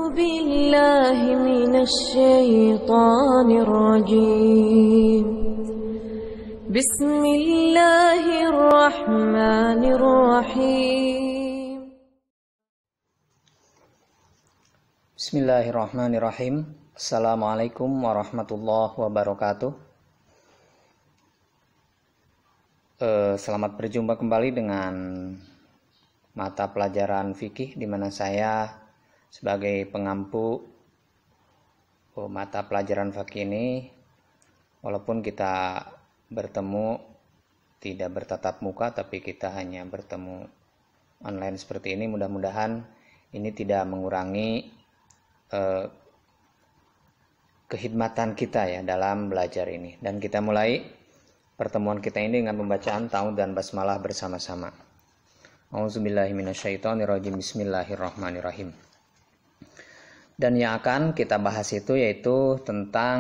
بالله من الشيطان الرجيم بسم الله الرحمن الرحيم Bismillahirrahmanirrahim. Assalamualaikum warahmatullahi wabarakatuh. Selamat berjumpa kembali dengan mata pelajaran fikih, di mana saya sebagai pengampu mata pelajaran fikih ini, walaupun kita bertemu tidak bertatap muka, tapi kita hanya bertemu online seperti ini. Mudah-mudahan ini tidak mengurangi kekhidmatan kita ya dalam belajar ini. Dan kita mulai pertemuan kita ini dengan pembacaan ta'awudz dan basmalah bersama-sama. A'udzubillahi minasyaitonirrajim. Bismillahirrahmanirrahim. Dan yang akan kita bahas itu yaitu tentang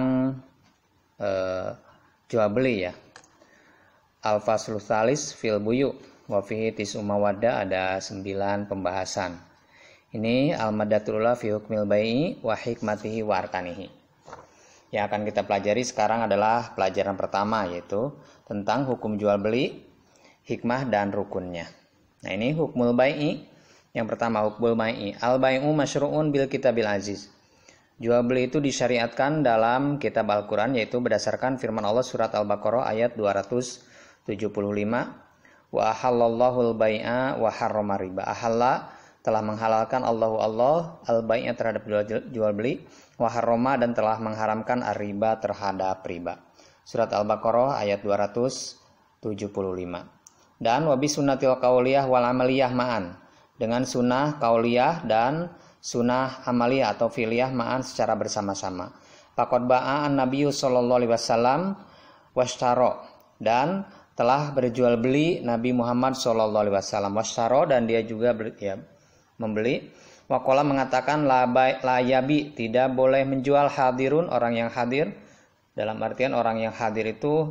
jual beli ya. Al-Faslul Tsalis fil buyu wa fihi tis'u mawaddah, ada 9 pembahasan. Ini al-maddatul ula fi hukmil bai'i wa hikmatihi wa arkanihi. Yang akan kita pelajari sekarang adalah pelajaran pertama, yaitu tentang hukum jual beli, hikmah dan rukunnya. Nah, ini hukmul bai'i. Yang pertama, hukmul bai'i. Al-bai'u masyru'un bil kitabil aziz. Jual beli itu disyariatkan dalam kitab Al-Quran, yaitu berdasarkan firman Allah surat Al-Baqarah ayat 275. Wa ahallallahu al-bai'a wa harrama riba. Ahalla, telah menghalalkan Allah al-bai'a terhadap jual beli, wa harrama, dan telah mengharamkan ar-riba terhadap riba. Surat Al-Baqarah ayat 275. Dan wa bi sunnatil qauliyah wal amaliyah ma'an, dengan sunnah qauliyah dan sunnah amaliyah atau fi'liyah ma'an secara bersama-sama. Faqad ba'a an-nabiyyu sallallahu alaihi wasallam washtara, dan telah berjual beli Nabi Muhammad sallallahu alaihi wasallam. Washtara, dan dia juga membeli. Waqala, mengatakan la yabi, tidak boleh menjual hadirun, orang yang hadir. Dalam artian orang yang hadir itu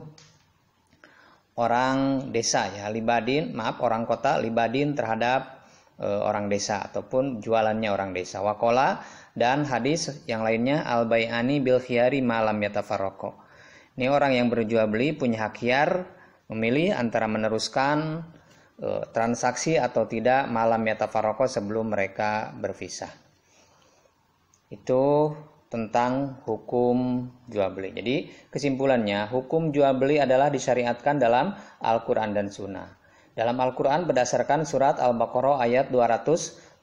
orang desa ya, libadin, orang kota, libadin terhadap orang desa ataupun jualannya orang desa. Waqala, dan hadis yang lainnya al bai'ani bil khiyari malam yatafarraqo. Ini orang yang berjual beli punya hak khiyar, memilih antara meneruskan transaksi atau tidak malam yatafarraqo, sebelum mereka berpisah. Itu tentang hukum jual beli. Jadi kesimpulannya, hukum jual beli adalah disyariatkan dalam Al-Quran dan Sunnah. Dalam Al-Quran berdasarkan surat Al-Baqarah ayat 275,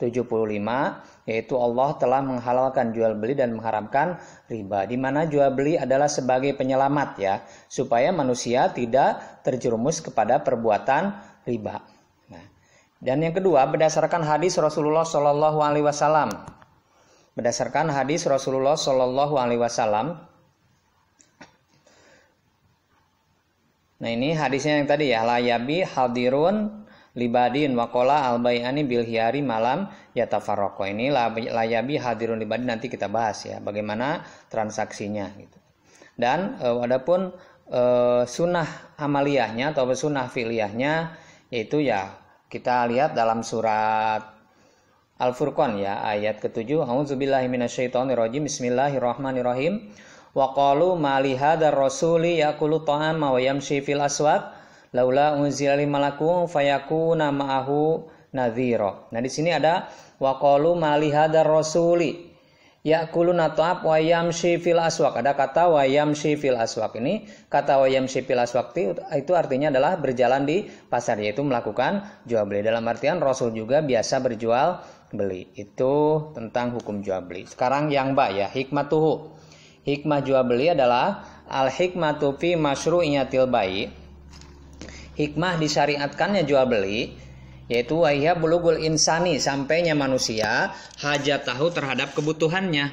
yaitu Allah telah menghalalkan jual beli dan mengharamkan riba, di mana jual beli adalah sebagai penyelamat ya, supaya manusia tidak terjerumus kepada perbuatan riba. Nah, dan yang kedua, berdasarkan hadis Rasulullah Shallallahu Alaihi Wasallam. Berdasarkan hadis Rasulullah Shallallahu Alaihi Wasallam. Nah, ini hadisnya yang tadi ya, la yabi hadirun libadin waqala al bai'ani bil hiyari malam yatafarraqo. Ini la yabi hadirun libadin, nanti kita bahas ya bagaimana transaksinya gitu. Dan adapun sunnah amaliyahnya atau sunnah fi'liyahnya, yaitu ya kita lihat dalam surat Al-Furqan ya, ayat ke-7. A'udzubillahi minasyaitonirrajim. Bismillahirrahmanirrahim. Wa qalu ma li hadzal rasuli yaqulu ta'ama wa yamshi fil aswaq laula unzila lil malaku fayakuna ma'ahu nadhira. Nah, di sini ada wa qalu ma li hadzal rasuli yaquluna ta'ab wa yamshi fil aswaq. Ada kata wa yamshi fil aswaq. Ini kata wa yamshi fil aswaq itu artinya adalah berjalan di pasar, yaitu melakukan jual beli. Dalam artian Rasul juga biasa berjual beli. Itu tentang hukum jual beli. Sekarang yang ya, hikmatuhu. Hikmah jual beli adalah al-hikmatu fi masyru'iyatil bai'. Hikmah disyariatkannya jual beli, yaitu wahya bulugul insani, sampainya manusia hajatahu terhadap kebutuhannya.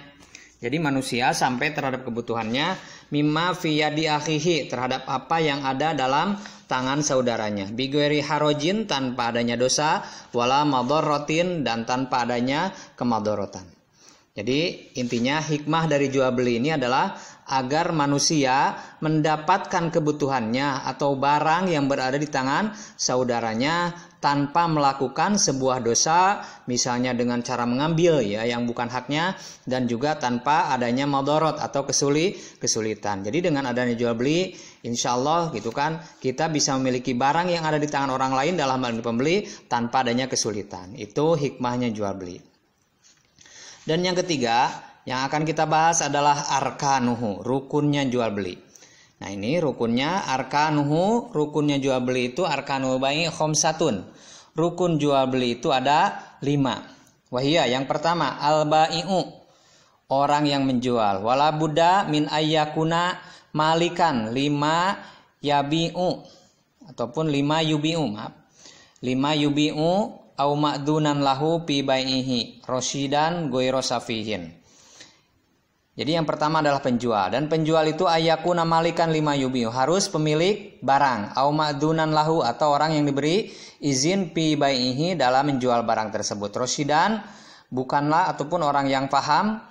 Jadi manusia sampai terhadap kebutuhannya, mimma fi yadi akhihi, terhadap apa yang ada dalam tangan saudaranya. Bighairi harojin, tanpa adanya dosa, wala madharratin, dan tanpa adanya kemadharatan. Jadi intinya hikmah dari jual beli ini adalah agar manusia mendapatkan kebutuhannya atau barang yang berada di tangan saudaranya tanpa melakukan sebuah dosa, misalnya dengan cara mengambil ya yang bukan haknya, dan juga tanpa adanya madorot atau kesulitan. Jadi dengan adanya jual beli, insya Allah gitu kan, kita bisa memiliki barang yang ada di tangan orang lain dalam hal ini pembeli tanpa adanya kesulitan. Itu hikmahnya jual beli. Dan yang ketiga yang akan kita bahas adalah arkanuhu, rukunnya jual beli. Nah ini rukunnya arkanuhu, rukunnya jual beli itu arkanuhu bai khamsatun. Rukun jual beli itu ada 5. Wahia yang pertama al-bai'u, orang yang menjual. Wala budda min ayyakuna malikan 5 yabi'u ataupun 5 yubi'u, maaf. 5 yubi'u au ma'dunan lahu pi bai'ihi rosyidan goiro safihin. Jadi yang pertama adalah penjual, dan penjual itu ayakuna malikan 5 yubi'u, harus pemilik barang, au ma'dunan lahu atau orang yang diberi izin pi bai'ihi dalam menjual barang tersebut. Rosyidan bukanlah ataupun orang yang paham,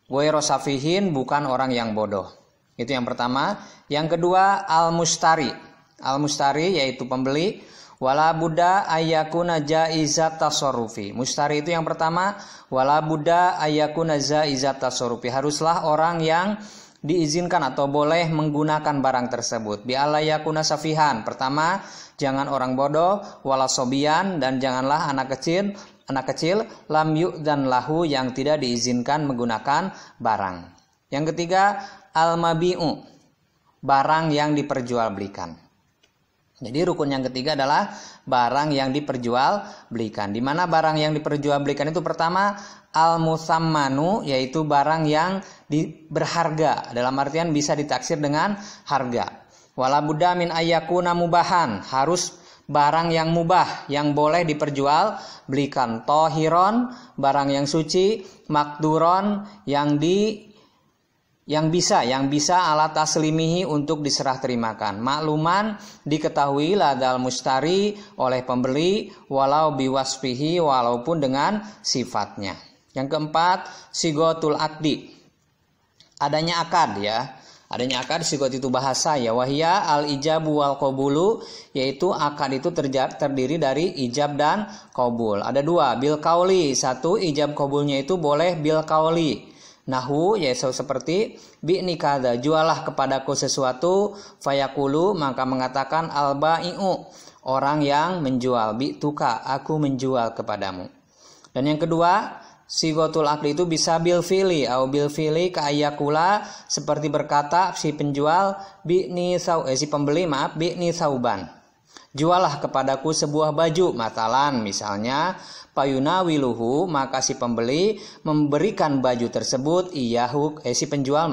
goiro safihin bukan orang yang bodoh. Itu yang pertama. Yang kedua al-mustari. Al-mustari yaitu pembeli. Wala budda ayyakuna jaizat tasarrufi. Mustari itu yang pertama, wala budda ayyakuna jaizat tasarrufi. Haruslah orang yang diizinkan atau boleh menggunakan barang tersebut. Bi alla yakuna safihan. Pertama, jangan orang bodoh, wala sobian, dan janganlah anak kecil lam yu'dan lahu yang tidak diizinkan menggunakan barang. Yang ketiga, al-mabi'u, barang yang diperjualbelikan. Jadi rukun yang ketiga adalah barang yang diperjualbelikan. Di mana barang yang diperjualbelikan itu pertama al-musammanu, yaitu barang yang berharga, dalam artian bisa ditaksir dengan harga. Wala budda min ayyakuna mubahan, harus barang yang mubah, yang boleh diperjualbelikan. Tohiron, barang yang suci. Makduron, yang bisa alat taslimihi untuk diserah terimakan. Makluman, diketahui ladal mustari oleh pembeli, walau biwasfihi, walaupun dengan sifatnya. Yang keempat, sigotul akdi, adanya akad ya. Adanya akad, sigot itu bahasa ya. Wahia al ijabu wal qabulu, yaitu akad itu terdiri dari ijab dan qabul. Ada 2, bil qauli. 1, ijab qabulnya itu boleh bil qauli. Nahu, yaitu seperti bi'ni kada, jualah kepadaku sesuatu, fayakulu, maka mengatakan al-bai'u, orang yang menjual, bi'tuka, aku menjual kepadamu. Dan yang kedua, sigotul akli itu bisa bil fili atau bil fili ka ayakula, seperti berkata si penjual si pembeli bi'ni sauban, jualah kepadaku sebuah baju, matalan misalnya payuna wiluhu, maka si pembeli memberikan baju tersebut si penjual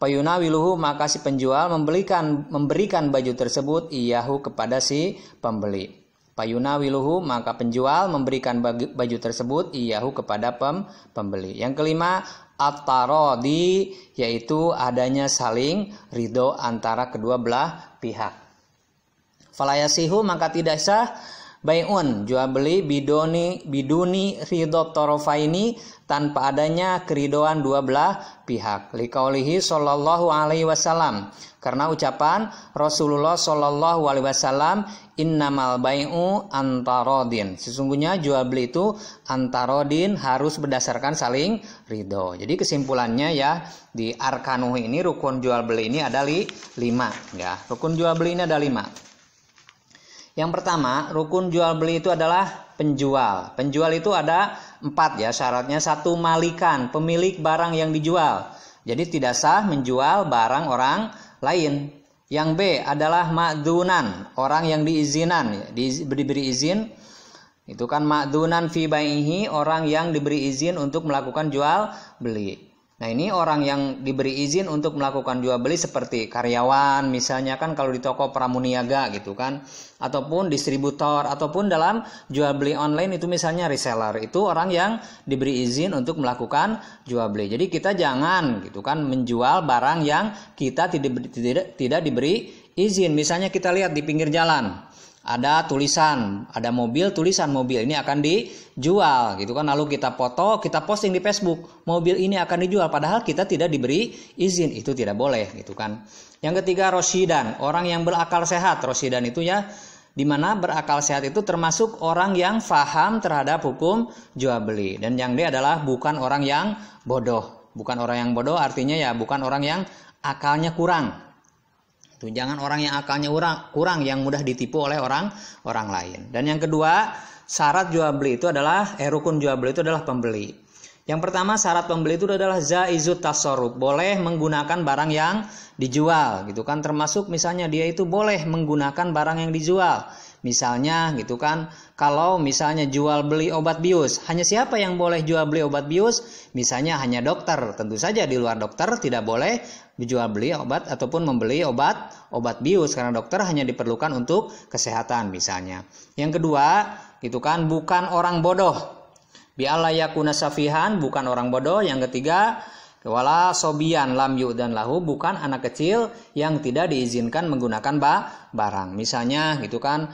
payuna wiluhu, maka si penjual memberikan baju tersebut iyahu kepada si pembeli. Payuna wiluhu, maka penjual memberikan baju tersebut iyahu kepada pembeli. Yang kelima at-tarodi, yaitu adanya saling ridho antara kedua belah pihak. Falayasihu, maka tidak sah bai'un, jual beli biduni ridho torofaini, tanpa adanya keridoan dua belah pihak. Liqaulihi sallallahu alaihi wasallam, karena ucapan Rasulullah sallallahu alaihi wasallam, innamal bai'u antarodin, sesungguhnya jual beli itu antarodin, harus berdasarkan saling ridho. Jadi kesimpulannya ya, di arkanuh ini, rukun jual beli ini ada 5 ya. Rukun jual beli ini ada 5. Yang pertama, rukun jual beli itu adalah penjual. Penjual itu ada 4 ya syaratnya. 1, malikan, pemilik barang yang dijual. Jadi tidak sah menjual barang orang lain. Yang B adalah ma'dunan, orang yang diizinan, diberi izin. Itu kan ma'dunan fi bai'ihi, orang yang diberi izin untuk melakukan jual beli. Nah ini orang yang diberi izin untuk melakukan jual beli seperti karyawan misalnya kan kalau di toko pramuniaga gitu kan, ataupun distributor, ataupun dalam jual beli online itu misalnya reseller, itu orang yang diberi izin untuk melakukan jual beli. Jadi kita jangan gitu kan menjual barang yang kita tidak diberi izin. Misalnya kita lihat di pinggir jalan ada tulisan, ada mobil, tulisan mobil ini akan dijual gitu kan. Lalu kita foto, kita posting di Facebook, mobil ini akan dijual padahal kita tidak diberi izin, itu tidak boleh gitu kan. Yang ketiga rosyidan, orang yang berakal sehat. Rosyidan itu ya dimana berakal sehat itu termasuk orang yang faham terhadap hukum jual beli. Dan yang dia adalah bukan orang yang bodoh. Bukan orang yang bodoh artinya ya bukan orang yang akalnya kurang. Itu jangan orang yang akalnya kurang yang mudah ditipu oleh orang lain. Dan yang kedua, syarat jual beli itu adalah rukun jual beli itu adalah pembeli. Yang pertama syarat pembeli itu adalah jaizut tasarruf, boleh menggunakan barang yang dijual gitu kan, termasuk misalnya dia itu boleh menggunakan barang yang dijual. Misalnya gitu kan, kalau misalnya jual beli obat bius, hanya siapa yang boleh jual beli obat bius? Misalnya hanya dokter. Tentu saja di luar dokter tidak boleh jual beli obat ataupun membeli obat bius karena dokter hanya diperlukan untuk kesehatan misalnya. Yang kedua, gitu kan, bukan orang bodoh. Bi alla yakuna safihan, bukan orang bodoh. Yang ketiga, wala sobian lam yu'dan lahu, bukan anak kecil yang tidak diizinkan menggunakan barang. Misalnya gitu kan,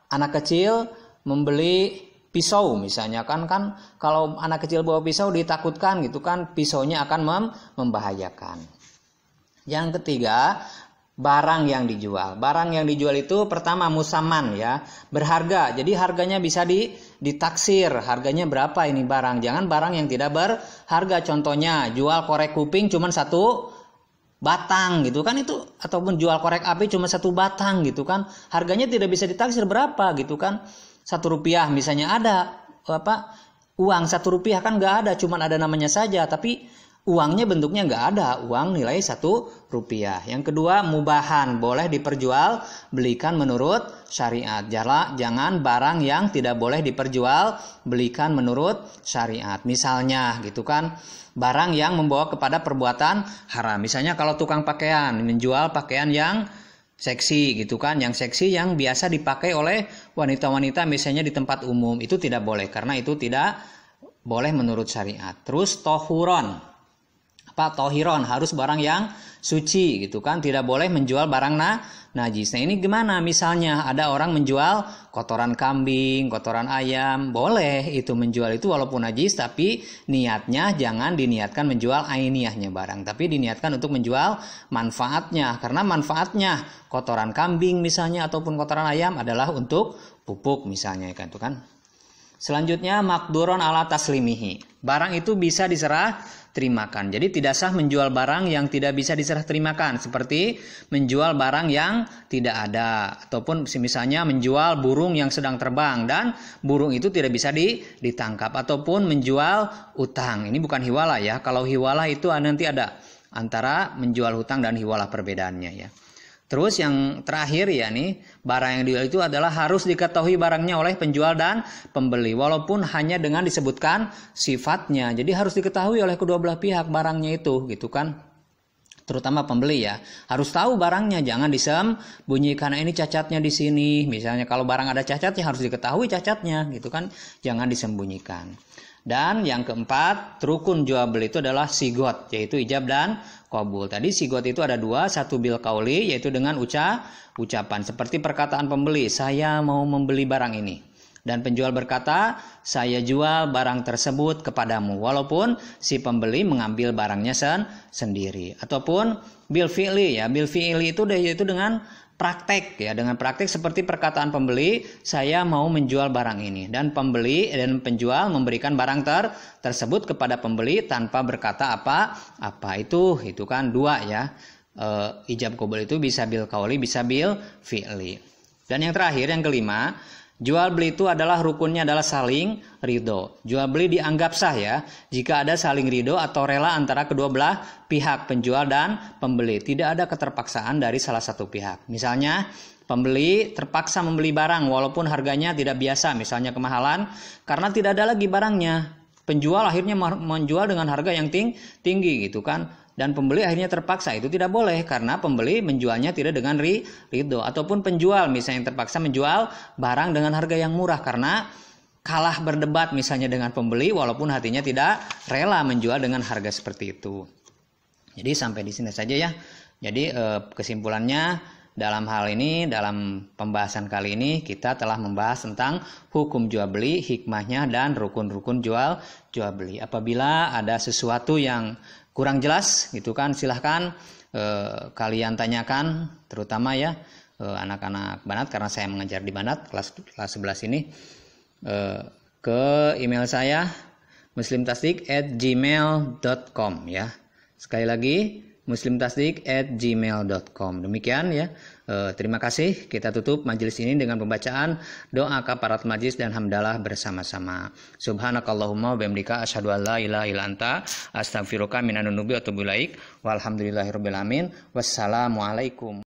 anak kecil membeli pisau misalnya kan kalau anak kecil bawa pisau ditakutkan gitu kan, pisaunya akan membahayakan. Yang ketiga, barang yang dijual. Barang yang dijual itu pertama musaman ya, berharga. Jadi harganya bisa ditaksir. Harganya berapa ini barang? Jangan barang yang tidak berharga. Contohnya jual korek kuping cuma 1 batang gitu kan itu, ataupun jual korek api cuma 1 batang gitu kan. Harganya tidak bisa ditaksir berapa gitu kan. 1 rupiah misalnya ada uang 1 rupiah kan nggak ada, cuma ada namanya saja, tapi uangnya bentuknya nggak ada, uang nilai 1 rupiah. Yang kedua, mubahan, boleh diperjual belikan menurut syariat. Jangan barang yang tidak boleh diperjual belikan menurut syariat. Misalnya gitu kan, barang yang membawa kepada perbuatan haram. Misalnya kalau tukang pakaian menjual pakaian yang seksi gitu kan, yang seksi yang biasa dipakai oleh wanita-wanita misalnya di tempat umum, itu tidak boleh karena itu tidak boleh menurut syariat. Terus tohuron, tohiron, harus barang yang suci gitu kan, tidak boleh menjual barang najis. Nah ini gimana? Misalnya ada orang menjual kotoran kambing, kotoran ayam, boleh itu menjual itu walaupun najis, tapi niatnya jangan diniatkan menjual ainiyahnya barang, tapi diniatkan untuk menjual manfaatnya, karena manfaatnya kotoran kambing misalnya ataupun kotoran ayam adalah untuk pupuk misalnya kan itu kan. Selanjutnya makduron ala taslimihi, barang itu bisa diserah terimakan. Jadi tidak sah menjual barang yang tidak bisa diserah terimakan, seperti menjual barang yang tidak ada, ataupun misalnya menjual burung yang sedang terbang dan burung itu tidak bisa ditangkap, ataupun menjual utang. Ini bukan hiwalah ya. Kalau hiwalah itu nanti ada antara menjual hutang dan hiwalah perbedaannya ya. Terus yang terakhir ya nih, barang yang dijual itu adalah harus diketahui barangnya oleh penjual dan pembeli, walaupun hanya dengan disebutkan sifatnya. Jadi harus diketahui oleh kedua belah pihak barangnya itu gitu kan. Terutama pembeli ya, harus tahu barangnya, jangan disembunyikan. Ini cacatnya di sini. Misalnya kalau barang ada cacatnya harus diketahui cacatnya gitu kan, jangan disembunyikan. Dan yang keempat, rukun jual beli itu adalah sigot, yaitu ijab dan qabul. Tadi sigot itu ada 2, 1 bil qauli, yaitu dengan ucapan. Seperti perkataan pembeli, saya mau membeli barang ini. Dan penjual berkata, saya jual barang tersebut kepadamu, walaupun si pembeli mengambil barangnya sendiri. Ataupun bil fi'li ya, bil fi'li itu yaitu dengan praktek ya, dengan praktek seperti perkataan pembeli, saya mau menjual barang ini, dan pembeli dan penjual memberikan barang tersebut kepada pembeli tanpa berkata apa itu kan 2 ya. Ijab qabul itu bisa bil qauli, bisa bil fi'li. Dan yang terakhir, yang kelima, jual beli itu adalah rukunnya adalah saling ridho. Jual beli dianggap sah ya jika ada saling ridho atau rela antara kedua belah pihak, penjual dan pembeli. Tidak ada keterpaksaan dari salah satu pihak. Misalnya pembeli terpaksa membeli barang walaupun harganya tidak biasa, misalnya kemahalan, karena tidak ada lagi barangnya. Penjual akhirnya menjual dengan harga yang tinggi gitu kan. Dan pembeli akhirnya terpaksa, itu tidak boleh karena pembeli menjualnya tidak dengan ridho. Ataupun penjual misalnya yang terpaksa menjual barang dengan harga yang murah karena kalah berdebat misalnya dengan pembeli walaupun hatinya tidak rela menjual dengan harga seperti itu. Jadi sampai di sini saja ya. Jadi kesimpulannya dalam hal ini, dalam pembahasan kali ini kita telah membahas tentang hukum jual beli, hikmahnya dan rukun-rukun jual beli. Apabila ada sesuatu yang kurang jelas gitu kan, silahkan kalian tanyakan, terutama ya anak-anak Banat, karena saya mengajar di Banat kelas 11 ini, ke email saya muslimtasdik@gmail.com ya. Sekali lagi muslimtasdik@gmail.com. Demikian ya. Terima kasih. Kita tutup majelis ini dengan pembacaan doa kafarat majlis dan hamdalah bersama-sama. Subhanakallahumma wa bihamdika asyhadu an la ilaha illa anta astaghfiruka minan nubi wa atubu ilaik. Walhamdulillahirabbil alamin. Wassalamualaikum.